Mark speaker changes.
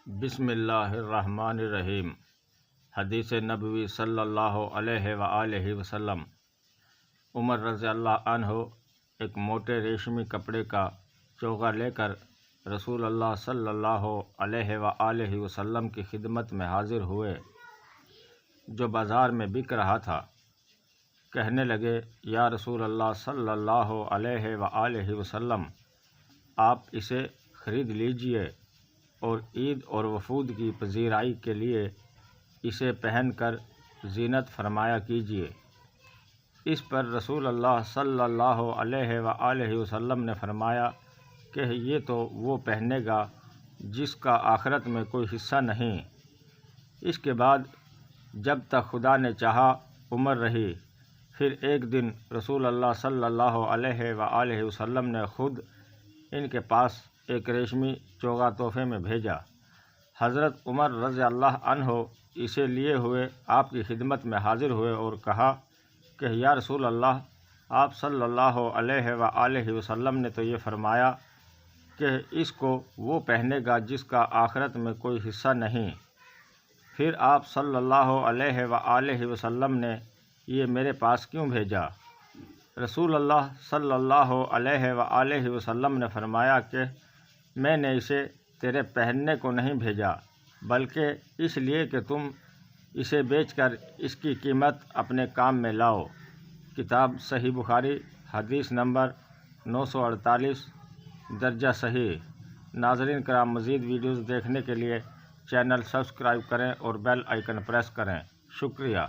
Speaker 1: بسم اللہ الرحمن الرحیم۔ حدیث نبوی صلی اللہ علیہ وآلہ وسلم۔ عمر رضی اللہ عنہ ایک موٹے ریشمی کپڑے کا چوغا لے کر رسول اللہ صلی اللہ علیہ وآلہ وسلم کی خدمت میں حاضر ہوئے، جو بازار میں بک رہا تھا۔ کہنے لگے، یا رسول اللہ صلی اللہ علیہ وآلہ وسلم، آپ اسے خرید لیجئے اور عید اور وفود کی پذیرائی کے لیے اسے پہن کر زینت فرمایا کیجیے۔ اس پر رسول اللہ صلی اللہ علیہ وآلہ وسلم نے فرمایا کہ یہ تو وہ پہنے گا جس کا آخرت میں کوئی حصہ نہیں۔ اس کے بعد جب تک خدا نے چاہا عمر رہی۔ پھر ایک دن رسول اللہ صلی اللہ علیہ وآلہ وسلم نے خود ان کے پاس ایک ریشمی چوغا تحفے میں بھیجا۔ حضرت عمر رضی اللہ عنہ اسے لیے ہوئے آپ کی خدمت میں حاضر ہوئے اور کہا کہ یا رسول اللہ، آپ صلی اللہ علیہ وآلہ وسلم نے تو یہ فرمایا کہ اس کو وہ پہنے گا جس کا آخرت میں کوئی حصہ نہیں، پھر آپ صلی اللہ علیہ وآلہ وسلم نے یہ میرے پاس کیوں بھیجا؟ رسول اللہ صلی اللہ علیہ وآلہ وسلم نے فرمایا کہ میں نے اسے تیرے پہننے کو نہیں بھیجا، بلکہ اس لیے کہ تم اسے بیچ کر اس کی قیمت اپنے کام میں لاؤ۔ کتاب صحیح بخاری، حدیث نمبر 948، درجہ صحیح۔ ناظرین کرام، مزید ویڈیوز دیکھنے کے لیے چینل سبسکرائب کریں اور بیل آئیکن پریس کریں۔ شکریہ۔